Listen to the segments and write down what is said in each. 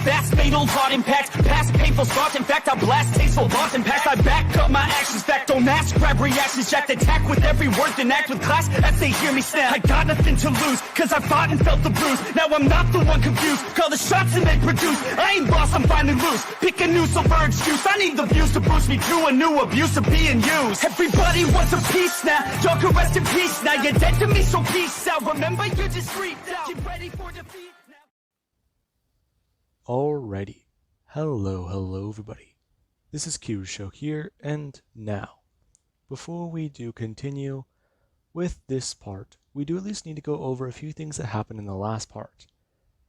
fast, fatal heart impact. Past painful scars, in fact, I blast tasteful thoughts and past. I back up my actions, fact, don't ask, grab reactions, jacked, attack with every word, then act with class as they hear me snap. I got nothing to lose, cause I fought and felt the bruise. Now I'm not the one confused, call the shots and they produce. I ain't lost, I'm finally loose, pick a new silver excuse. I need the views to boost me to a new abuse of being used. Everybody wants a piece now, y'all can rest in peace now. You're dead to me, so peace out. Remember, you're just freaked out. Get ready for defeat now. Alrighty, hello everybody. This is Q's show here, and now, before we do continue with this part, we do at least need to go over a few things that happened in the last part,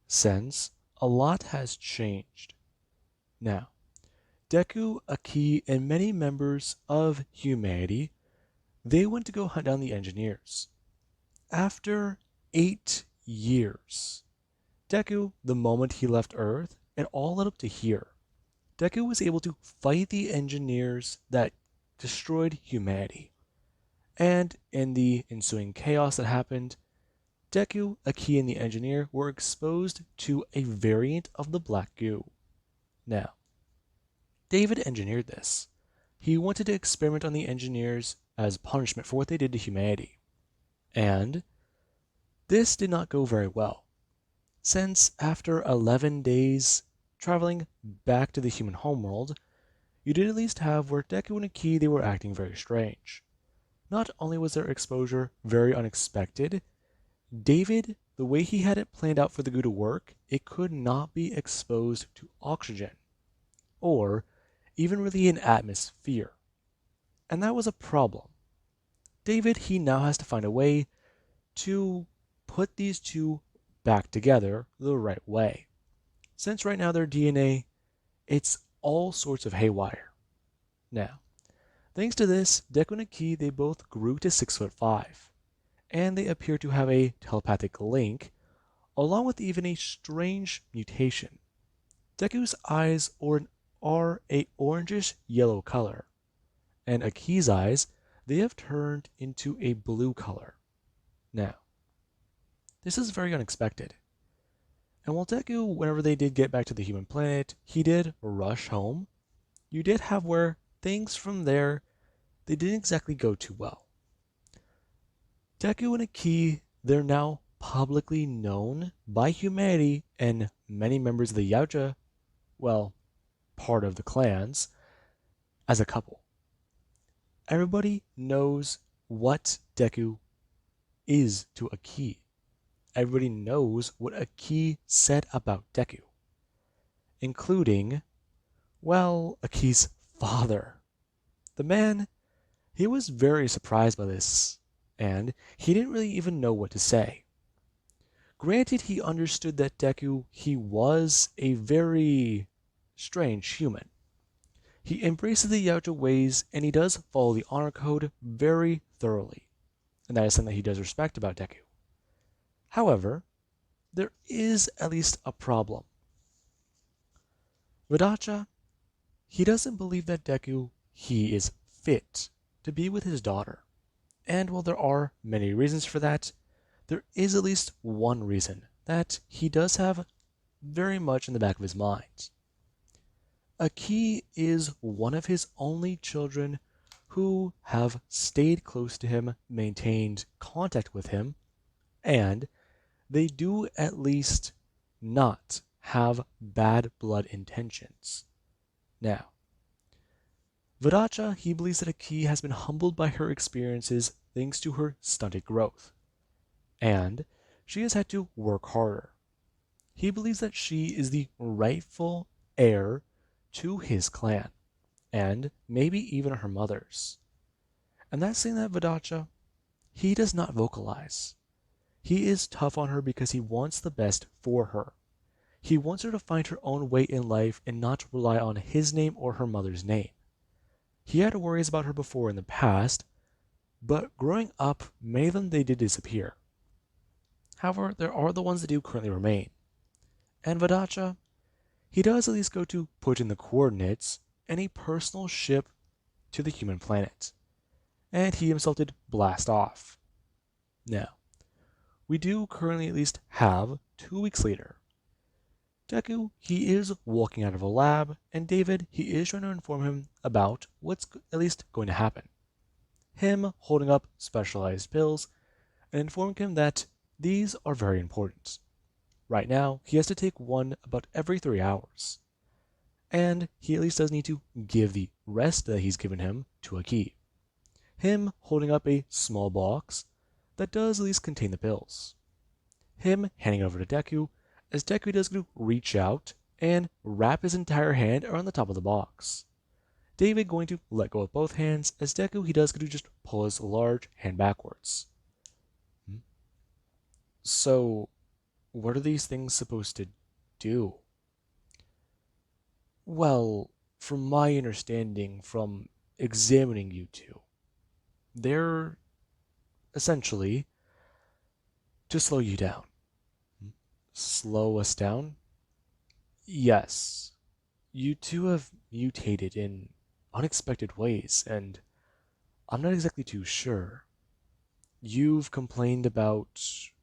since a lot has changed. Now, Deku, Aki, and many members of humanity, they went to go hunt down the engineers. After 8 years, Deku, the moment he left Earth, and all led up to here, Deku was able to fight the engineers that destroyed humanity. And in the ensuing chaos that happened, Deku, Aki, and the engineer were exposed to a variant of the black goo. Now, David engineered this. He wanted to experiment on the engineers as punishment for what they did to humanity. And this did not go very well, since after 11 days traveling back to the human homeworld, you did at least have where Deku and Aki, they were acting very strange. Not only was their exposure very unexpected, David, the way he had it planned out for the goo to work, it could not be exposed to oxygen, or even really an atmosphere. And that was a problem. David, he now has to find a way to put these two back together the right way. Since right now their DNA, it's all sorts of haywire. Now, thanks to this, Deku and Aki, they both grew to 6'5", and they appear to have a telepathic link, along with even a strange mutation. Deku's eyes are a orangish yellow color, and Aki's eyes, they have turned into a blue color. Now, this is very unexpected. And while Deku, whenever they did get back to the human planet, he did rush home, you did have where things from there, they didn't exactly go too well. Deku and Aki, they're now publicly known by humanity and many members of the yautja, well, part of the clans, as a couple. Everybody knows what Deku is to Aki. Everybody knows what Aki said about Deku, including, well, Aki's father. The man, he was very surprised by this, and he didn't really even know what to say. Granted, he understood that Deku, he was a very strange human. He embraces the yautja ways, and he does follow the honor code very thoroughly, and that is something that he does respect about Deku. However, there is at least a problem. Vidacha, he doesn't believe that Deku, he is fit to be with his daughter. And while there are many reasons for that, there is at least one reason that he does have very much in the back of his mind. Aki is one of his only children who have stayed close to him, maintained contact with him, and they do at least not have bad blood intentions. Now, Vidacha, he believes that Aki has been humbled by her experiences thanks to her stunted growth, and she has had to work harder. He believes that she is the rightful heir to his clan, and maybe even her mother's. And that's something that Vidacha, he does not vocalize. He is tough on her because he wants the best for her. He wants her to find her own way in life and not to rely on his name or her mother's name. He had worries about her before in the past, but growing up, many of them they did disappear. However, there are the ones that do currently remain. And Vidacha, he does at least go to put in the coordinates and a personal ship to the human planet, and he himself did blast off. Now, we do currently at least have 2 weeks later. Deku, he is walking out of a lab, and David, he is trying to inform him about what's at least going to happen. Him holding up specialized pills and informing him that these are very important. Right now, he has to take one about every 3 hours. And he at least does need to give the rest that he's given him to a key. Him holding up a small box that does at least contain the pills. Him handing it over to Deku, as Deku does go to reach out and wrap his entire hand around the top of the box. David going to let go of both hands, as Deku he does go to just pull his large hand backwards. So, what are these things supposed to do? Well, from my understanding from examining you two, they're essentially to slow you down. Slow us down? Yes. You two have mutated in unexpected ways, and I'm not exactly too sure. You've complained about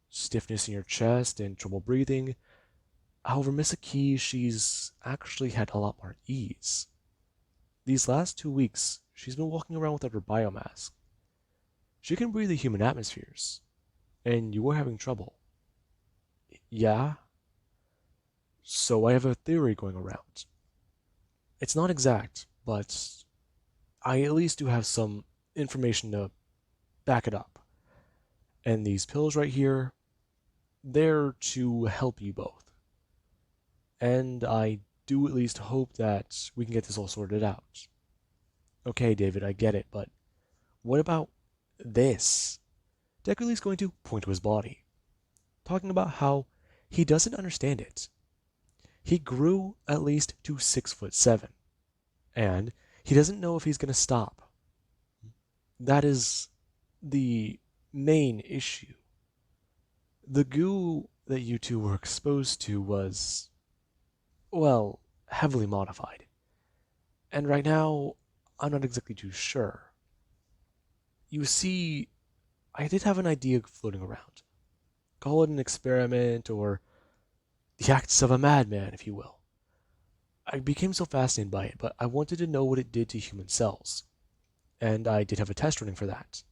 stiffness in your chest and trouble breathing. However, Misaki, she's actually had a lot more ease. These last 2 weeks, she's been walking around without her biomask. She can breathe the human atmospheres, and you were having trouble. Yeah? So I have a theory going around. It's not exact, but I at least do have some information to back it up. And these pills right here, they're to help you both. And I do at least hope that we can get this all sorted out. Okay, David, I get it, but what about this? Deku is going to point to his body, talking about how he doesn't understand it. He grew at least to 6'7", and he doesn't know if he's going to stop. That is the main issue. The goo that you two were exposed to was, well, heavily modified. And right now, I'm not exactly too sure. You see, I did have an idea floating around. Call it an experiment or the acts of a madman, if you will. I became so fascinated by it, but I wanted to know what it did to human cells. And I did have a test running for that.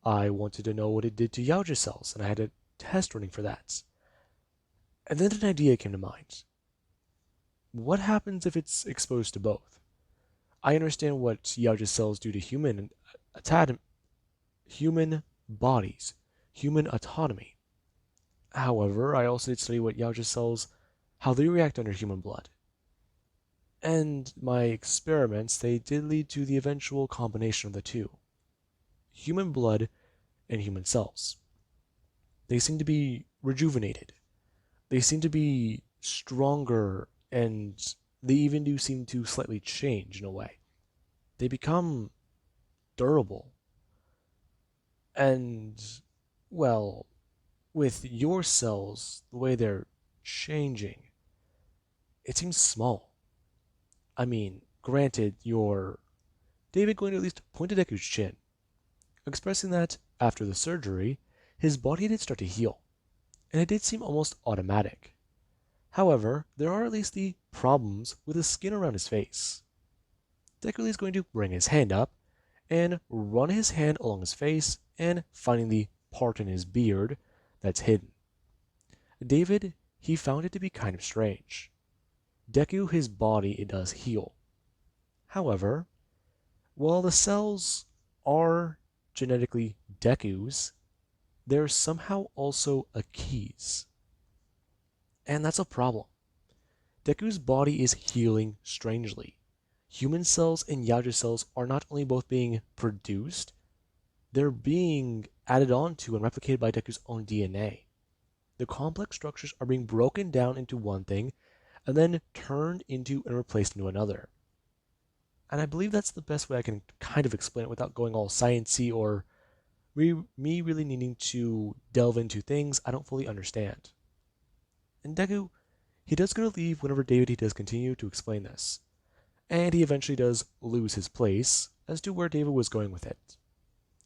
I wanted to know what it did to yautja cells, and I had a test running for that. And then an idea came to mind. What happens if it's exposed to both? I understand what yautja cells do to human bodies, human autonomy. However, I also did study what yautja cells, how they react under human blood. And my experiments, they did lead to the eventual combination of the two. Human blood and human cells. They seem to be rejuvenated. They seem to be stronger, and they even do seem to slightly change in a way. They become durable. And, well, with your cells, the way they're changing, it seems small. I mean, granted, you're David going to at least point to Deku's chin, expressing that, after the surgery, his body did start to heal, and it did seem almost automatic. However, there are at least the problems with the skin around his face. Deku is going to bring his hand up and run his hand along his face and finding the part in his beard that's hidden. David, he found it to be kind of strange. Deku, his body, it does heal. However, while the cells are genetically Deku's, they're somehow also Aki's. And that's a problem. Deku's body is healing strangely. Human cells and yautja cells are not only both being produced, they're being added onto and replicated by Deku's own DNA. The complex structures are being broken down into one thing and then turned into and replaced into another. And I believe that's the best way I can kind of explain it without going all sciencey or me really needing to delve into things I don't fully understand. And Deku, he does go to leave whenever David he does continue to explain this. And he eventually does lose his place as to where David was going with it,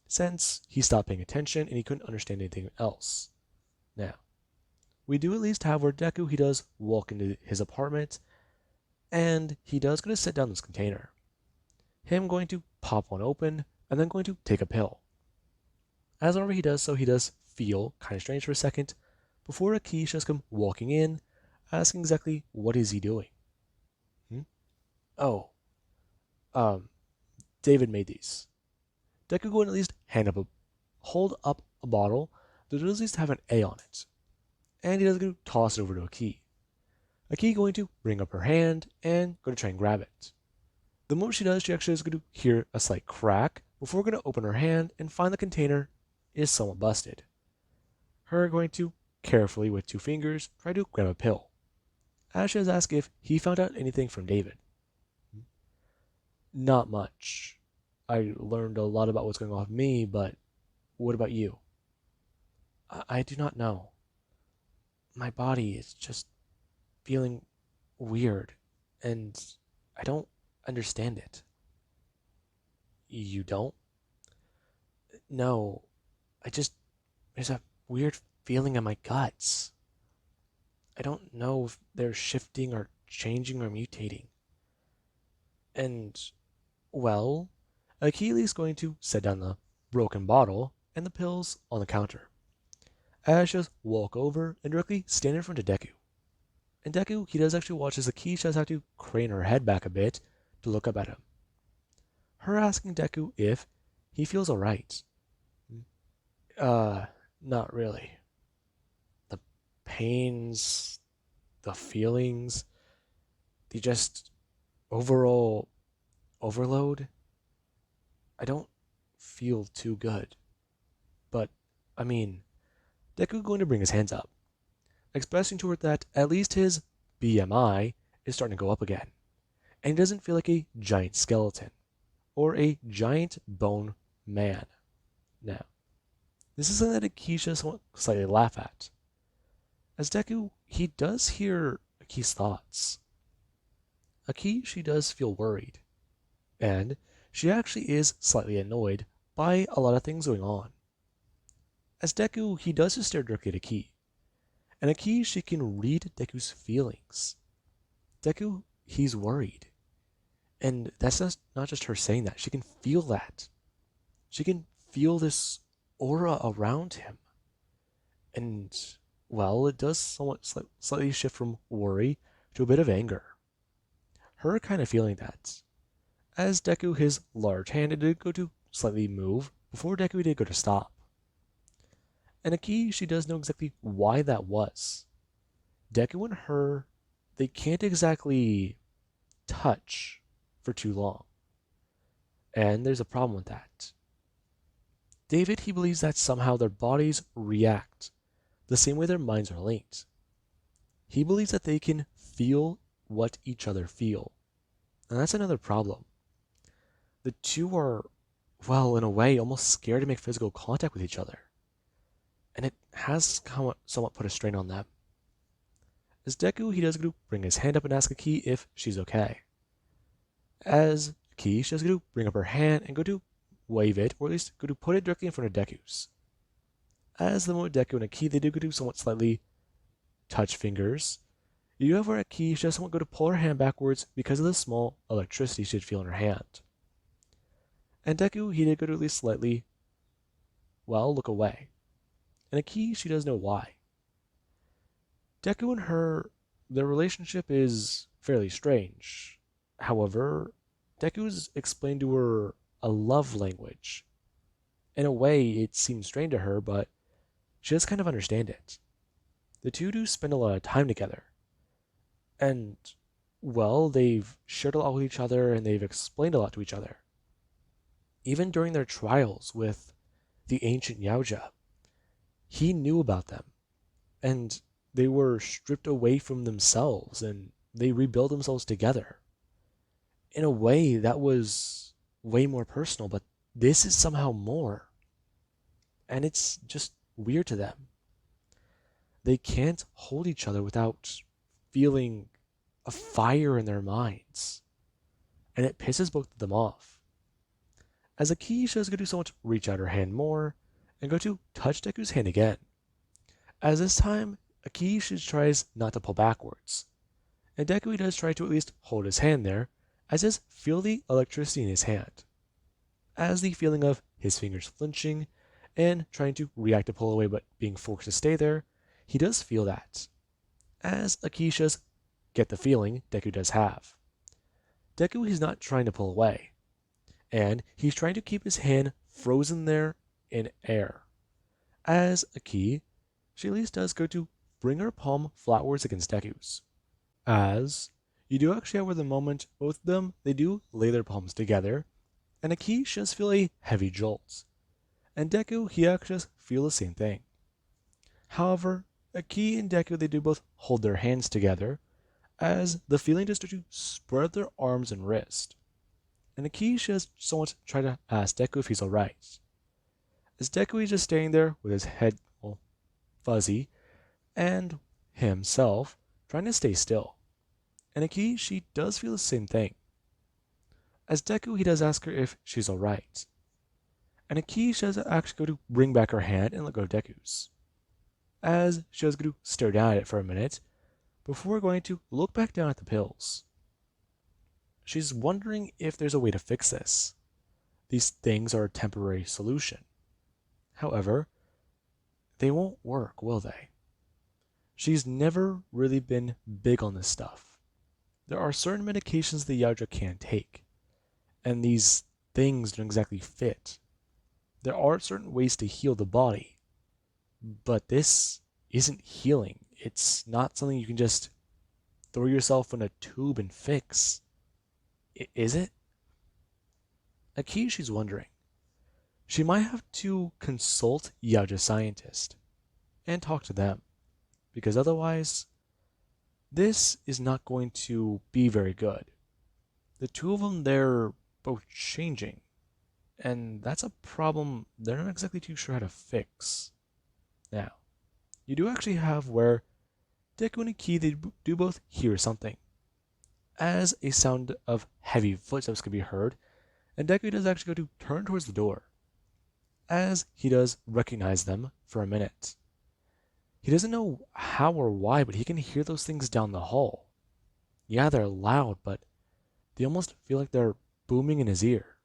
since he stopped paying attention and he couldn't understand anything else. Now, we do at least have where Deku, he does walk into his apartment, and he does go to set down this container. Him going to pop one open, and then going to take a pill. As whenever he does so, he does feel kind of strange for a second, before Aki just come walking in, asking exactly what is he doing. Oh, um, David made these. Deku going to at least hold up a bottle that does at least have an A on it. And he does go to toss it over to Aki. Aki going to bring up her hand and going to try and grab it. The moment she does, she actually is going to hear a slight crack before going to open her hand and find the container is somewhat busted. Her going to carefully, with 2 fingers, try to grab a pill. As she has asked if he found out anything from David. Not much. I learned a lot about what's going on with me, but what about you? I do not know. My body is just feeling weird, and I don't understand it. You don't? No, there's a weird feeling in my guts. I don't know if they're shifting or changing or mutating. And, well, Achilles going to set down the broken bottle and the pills on the counter. Ash just walk over and directly stand in front of Deku. And Deku, he does actually watch as Achilles does have to crane her head back a bit to look up at him. Her asking Deku if he feels alright. Not really. The pains, the feelings, the just overall overload, I don't feel too good. But, I mean, Deku going to bring his hands up, expressing to her that at least his BMI is starting to go up again, and he doesn't feel like a giant skeleton, or a giant bone man. Now, this is something that Akeisha slightly laugh at, as Deku, he does hear Aki's thoughts. Aki, she does feel worried, and she actually is slightly annoyed by a lot of things going on. As Deku, he does just stare directly at Aki, and Aki, she can read Deku's feelings. Deku, he's worried, and that's not just her saying that, she can feel that. She can feel this aura around him, and, well, it does somewhat slightly shift from worry to a bit of anger. Her kind of feeling that. As Deku, his large hand did go to slightly move before Deku did go to stop. And Aki, she does know exactly why that was. Deku and her, they can't exactly touch for too long. And there's a problem with that. David, he believes that somehow their bodies react the same way their minds are linked. He believes that they can feel what each other feel. And that's another problem. The two are, well, in a way, almost scared to make physical contact with each other. And it has somewhat put a strain on them. As Deku, he does go to bring his hand up and ask Aki if she's okay. As Aki, she does go to bring up her hand and go to wave it, or at least go to put it directly in front of Deku's. As the moment Deku and Aki, they do go to somewhat slightly touch fingers. You have where Aki, she does somewhat go to pull her hand backwards because of the small electricity she did feel in her hand. And Deku, he did go to at least slightly, well, look away. And Aki, she does know why. Deku and her, their relationship is fairly strange. However, Deku's explained to her a love language. In a way, it seems strange to her, but she does kind of understand it. The two do spend a lot of time together. And, well, they've shared a lot with each other and they've explained a lot to each other. Even during their trials with the ancient yautja, he knew about them. And they were stripped away from themselves and they rebuilt themselves together. In a way, that was way more personal, but this is somehow more. And it's just weird to them. They can't hold each other without feeling a fire in their minds. And it pisses both of them off. As Akeisha is going to so much reach out her hand more and go to touch Deku's hand again. As this time, Akishi tries not to pull backwards, and Deku does try to at least hold his hand there, as he does feel the electricity in his hand, as the feeling of his fingers flinching and trying to react to pull away but being forced to stay there, he does feel that, as Akisha's get the feeling Deku does have. Deku is not trying to pull away, and he's trying to keep his hand frozen there in air. As Aki, she at least does go to bring her palm flatwards against Deku's. As you do actually have where the moment both of them they do lay their palms together, and Aki does feel a heavy jolt, and Deku he actually does feel the same thing. However, Aki and Deku they do both hold their hands together, as the feeling does start to spread their arms and wrist, and Aki does somewhat try to ask Deku if he's alright. As Deku is just staying there with his head fuzzy, and himself trying to stay still. And Aki, she does feel the same thing. As Deku, he does ask her if she's alright. And Aki, she does actually go to bring back her hand and let go of Deku's. As she does go to stare down at it for a minute, before going to look back down at the pills. She's wondering if there's a way to fix this. These things are a temporary solution. However, they won't work, will they? She's never really been big on this stuff. There are certain medications the yautja can take, and these things don't exactly fit. There are certain ways to heal the body, but this isn't healing. It's not something you can just throw yourself in a tube and fix. Is it? Aki, she's wondering. She might have to consult yautja scientist and talk to them, because otherwise, this is not going to be very good. The two of them, they're both changing, and that's a problem they're not exactly too sure how to fix. Now, you do actually have where Deku and Aki, they do both hear something, as a sound of heavy footsteps can be heard, and Deku does actually go to turn towards the door, as he does recognize them for a minute. He doesn't know how or why, but he can hear those things down the hall. Yeah, they're loud, but they almost feel like they're booming in his ear.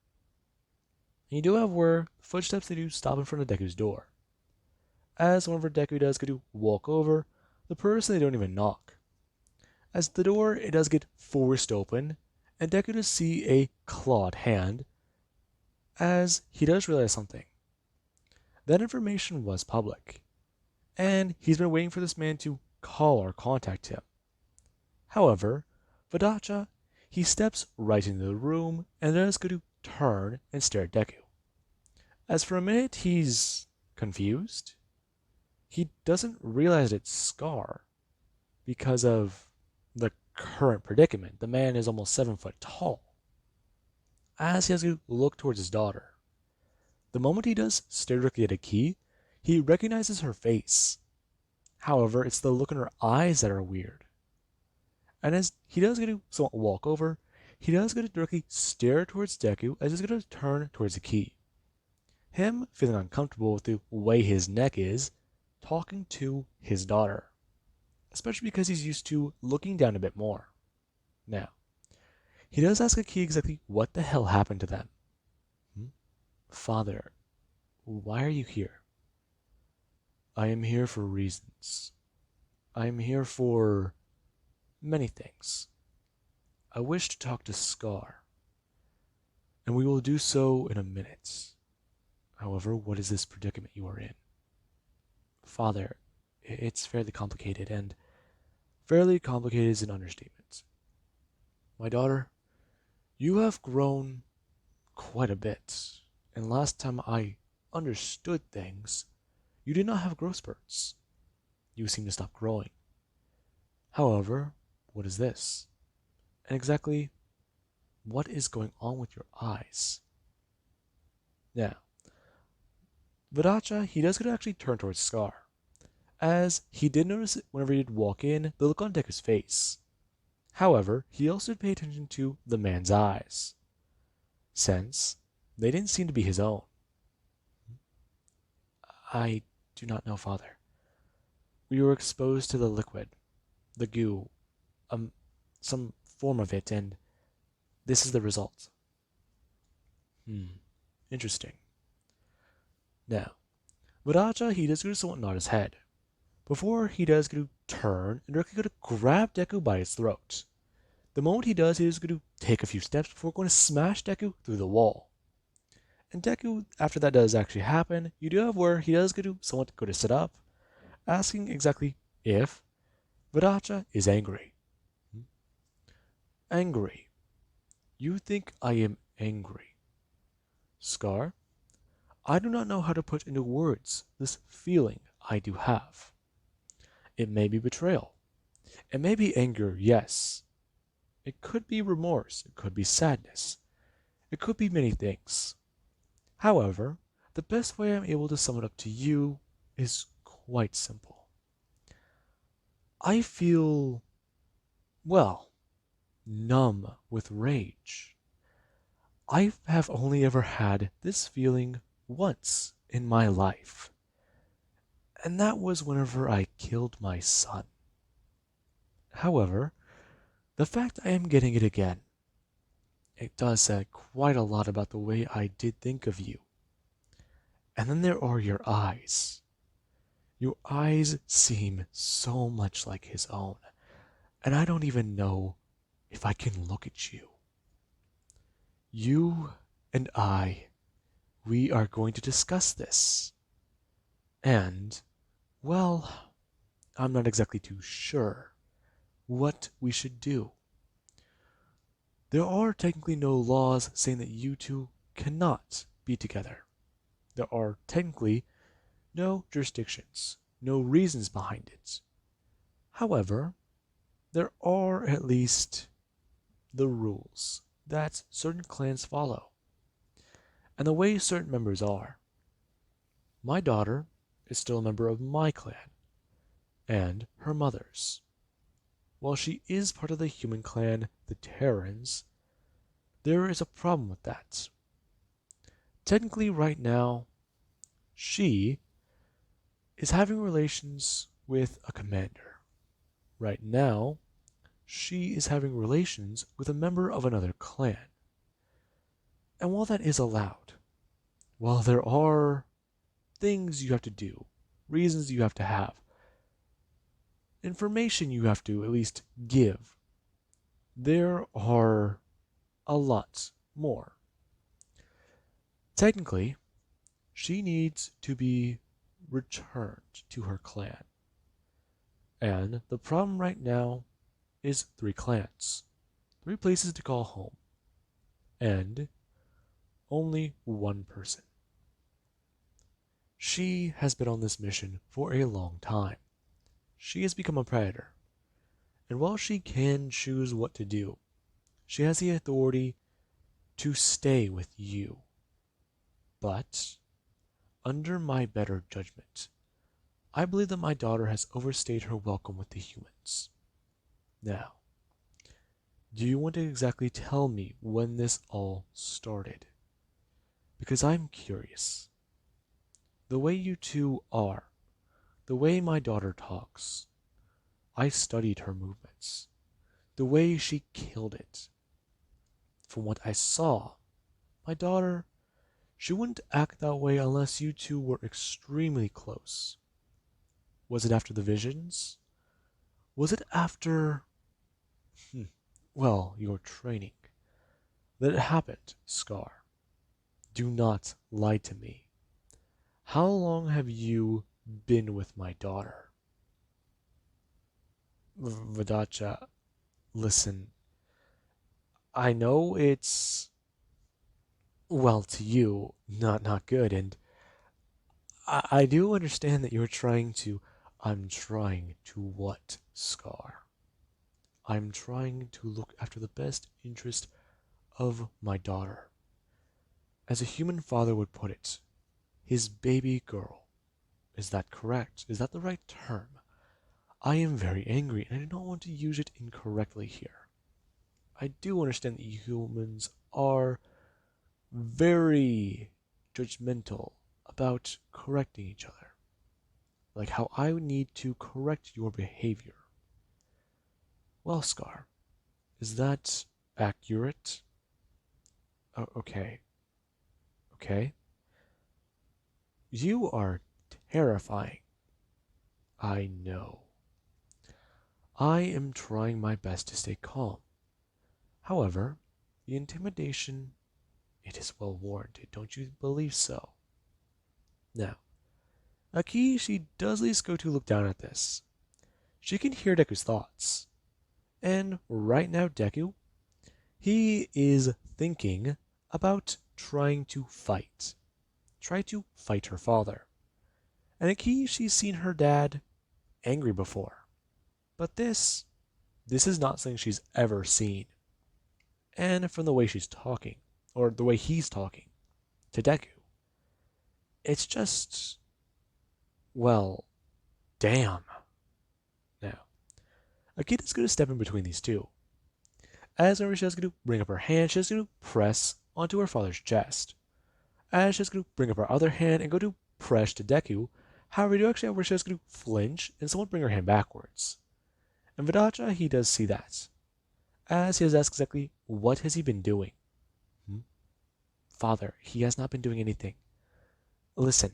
And you do have where footsteps they do stop in front of Deku's door. As whenever Deku does go to walk over, the person they don't even knock. As the door it does get forced open, and Deku does see a clawed hand, as he does realize something. That information was public, and he's been waiting for this man to call or contact him. However, Vadacha, he steps right into the room and then is going to turn and stare at Deku. As for a minute he's confused. He doesn't realize it's Scar because of the current predicament. The man is almost 7 foot tall. As he has to look towards his daughter. The moment he does stare directly at Aki, he recognizes her face. However, it's the look in her eyes that are weird. And as he does get to somewhat walk over, he does get to directly stare towards Deku as he's going to turn towards Aki. Him feeling uncomfortable with the way his neck is, talking to his daughter. Especially because he's used to looking down a bit more. Now, he does ask Aki exactly what the hell happened to them. Father, why are you here? I am here for reasons. I am here for many things. I wish to talk to Scar, and we will do so in a minute. However, what is this predicament you are in? Father, it's fairly complicated, and fairly complicated is an understatement. My daughter, you have grown quite a bit. And last time I understood things, you did not have growth spurts. You seem to stop growing. However, what is this? And exactly what is going on with your eyes? Now, Vadacha, he does get to actually turn towards Scar, as he did notice it whenever he'd walk in, the look on Deku's face. However, he also did pay attention to the man's eyes, since they didn't seem to be his own. I do not know, Father. you were exposed to the liquid, the goo, um, some form of it, and this is the result. Interesting. Now, Viracha, he does go to somewhat nod his head. Before he does go to turn and directly go to grab Deku by his throat. The moment he does, he is going to take a few steps before going to smash Deku through the wall. And Deku, after that does actually happen, you do have where he does go to somewhat go to sit up, asking exactly if Viracha is angry. Angry. You think I am angry. Scar, I do not know how to put into words this feeling I do have. It may be betrayal. It may be anger, yes. It could be remorse. It could be sadness. It could be many things. However, the best way I'm able to sum it up to you is quite simple. I feel, well, numb with rage. I have only ever had this feeling once in my life, and that was whenever I killed my son. However, the fact I am getting it again, it does say quite a lot about the way I did think of you. And then there are your eyes. Your eyes seem so much like his own, and I don't even know if I can look at you. You and I, we are going to discuss this. And, well, I'm not exactly too sure what we should do. There are technically no laws saying that you two cannot be together. There are technically no jurisdictions, no reasons behind it. However, there are at least the rules that certain clans follow, and the way certain members are. My daughter is still a member of my clan, and her mother's. While she is part of the human clan, the Terrans, there is a problem with that. Technically, right now, she is having relations with a commander. Right now, she is having relations with a member of another clan. And while that is allowed, while there are things you have to do, reasons you have to have, information you have to at least give, there are a lot more. Technically, she needs to be returned to her clan. And the problem right now is 3 clans, 3 places to call home, and only one person. She has been on this mission for a long time. She has become a predator, and while she can choose what to do, she has the authority to stay with you. But, under my better judgment, I believe that my daughter has overstayed her welcome with the humans. Now, do you want to exactly tell me when this all started? Because I'm curious. The way you two are, the way my daughter talks, I studied her movements, the way she killed it. From what I saw, my daughter, she wouldn't act that way unless you two were extremely close. Was it after the visions? Was it after, well, your training? That it happened, Scar. Do not lie to me. How long have you been with my daughter? Vadacha, listen. I know it's, well, to you, not good, and I do understand that you're trying to. I'm trying to what, Scar? I'm trying to look after the best interest of my daughter. As a human father would put it, his baby girl. Is that correct? Is that the right term? I am very angry, and I do not want to use it incorrectly here. I do understand that humans are very judgmental about correcting each other. like how I would need to correct your behavior. Well, Scar, is that accurate? Oh, okay. Okay. You are terrifying. I know. I am trying my best to stay calm. However, the intimidation, it is well warranted, don't you believe so? Now, Aki, she does at least go to look down at this. She can hear Deku's thoughts. And right now, Deku, he is thinking about trying to fight. Try to fight her father. And Aki, she's seen her dad angry before. But this is not something she's ever seen. And from the way she's talking, or the way he's talking to Deku, it's just, well, damn. Now, Akita's going to step in between these two. As whenever she's going to bring up her hand, she's going to press onto her father's chest. As she's going to bring up her other hand and go to press to Deku, however, you do actually have where she's going to flinch and someone bring her hand backwards. And Vidacha, he does see that. As he has asked exactly what has he been doing. Father, he has not been doing anything. Listen,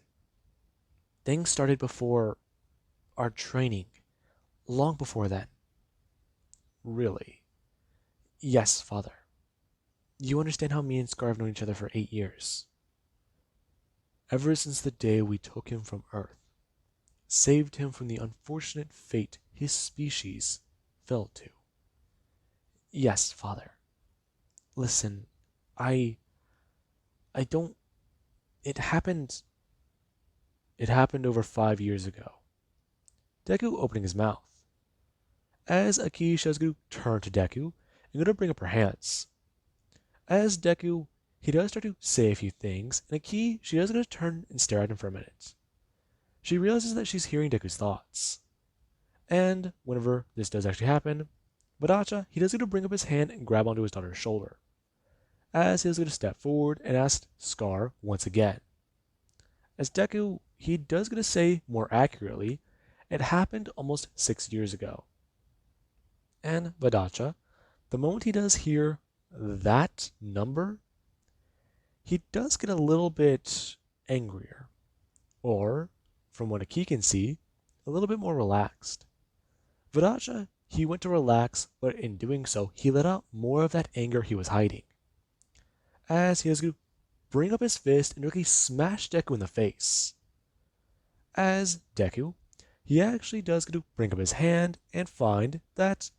things started before our training, long before then. Really? Yes, Father. You understand how me and Scar have known each other for 8 years. Ever since the day we took him from Earth, saved him from the unfortunate fate his species fell to. Yes, Father. Listen, I don't... It happened over 5 years ago. Deku opening his mouth. As Akisha is going to turn to Deku and going to bring up her hands. As Deku, he does start to say a few things, and Aki, she does going to turn and stare at him for a minute. She realizes that she's hearing Deku's thoughts. And whenever this does actually happen, Badacha, he does going to bring up his hand and grab onto his daughter's shoulder. As he is going to step forward and ask Scar once again. As Deku, he does going to say more accurately, it happened almost 6 years ago. And Badacha, the moment he does hear that number, he does get a little bit angrier. Or, from what Aki can see, a little bit more relaxed. Vidacha, he went to relax, but in doing so, he let out more of that anger he was hiding. As he is going to bring up his fist and really smash Deku in the face. As Deku, he actually does get to bring up his hand and find that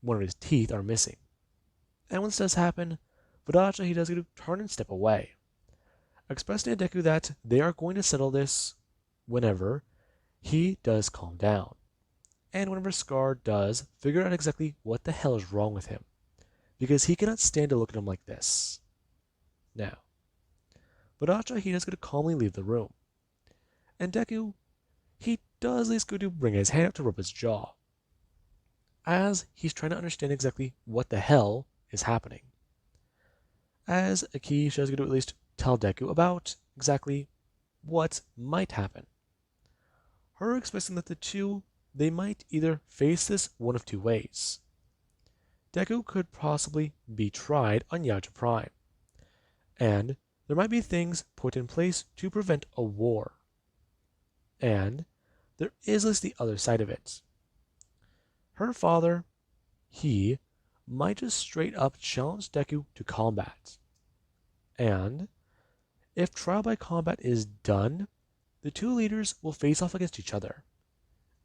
one of his teeth are missing. And when this does happen, Vidacha, he does get to turn and step away, expressing to Deku that they are going to settle this whenever he does calm down. And whenever Scar does figure out exactly what the hell is wrong with him, because he cannot stand to look at him like this. Now, Badacha, he does go to calmly leave the room. And Deku, he does at least go to bring his hand up to rub his jaw, as he's trying to understand exactly what the hell is happening. As Aki does go to at least tell Deku about exactly what might happen. Her expressing that the two, they might either face this one of two ways. Deku could possibly be tried on Yautja Prime, and there might be things put in place to prevent a war. And there is this the other side of it. Her father, he might just straight up challenge Deku to combat. And if trial by combat is done, the two leaders will face off against each other.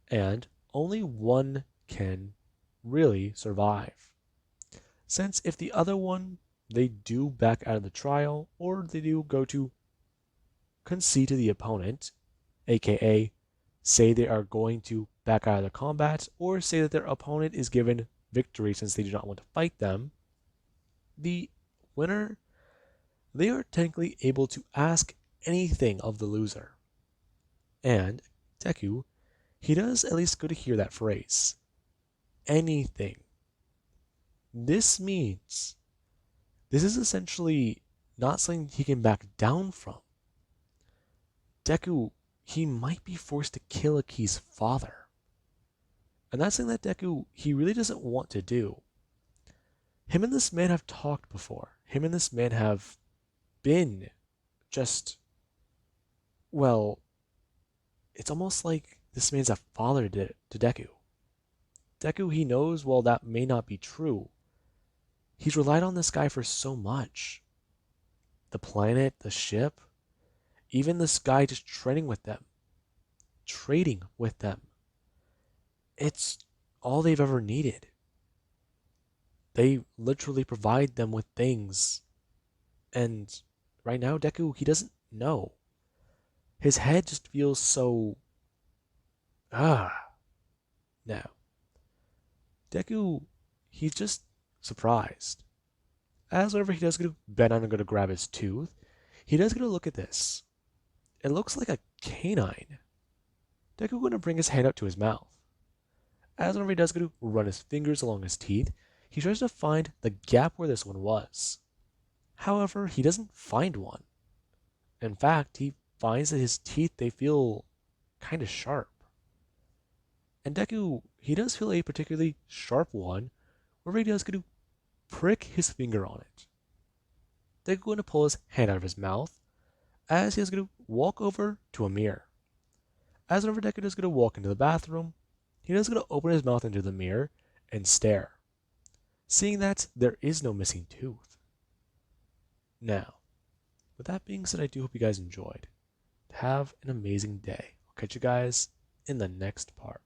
And only one can really survive. Since if the other one, they do back out of the trial, or they do go to concede to the opponent, aka say they are going to back out of the combat, or say that their opponent is given victory since they do not want to fight them, the winner, they are technically able to ask anything of the loser. And Deku, he does at least go to hear that phrase. Anything. This means this is essentially not something he can back down from. Deku, he might be forced to kill Aki's father. And that's something that Deku, he really doesn't want to do. Him and this man have talked before. Him and this man have been just, well, it's almost like this man's a father to Deku. Deku, he knows while that may not be true, he's relied on this guy for so much. The planet, the ship, even this guy just trading with them. It's all they've ever needed. They literally provide them with things. And right now, Deku, he doesn't know. His head just feels so... Now, Deku, he's just surprised. As whenever he does bend down and go to grab his tooth, he does get a look at this. It looks like a canine. Deku going to bring his hand up to his mouth. As whenever he does go to run his fingers along his teeth, he tries to find the gap where this one was. However, he doesn't find one. In fact, he finds that his teeth, they feel kind of sharp. And Deku, he does feel a particularly sharp one, where he does go to prick his finger on it. Deku going to pull his hand out of his mouth, as he is going to walk over to a mirror. As whenever Deku is going to walk into the bathroom, he is going to open his mouth into the mirror and stare, seeing that there is no missing tooth. Now, with that being said, I do hope you guys enjoyed. Have an amazing day. I'll catch you guys in the next part.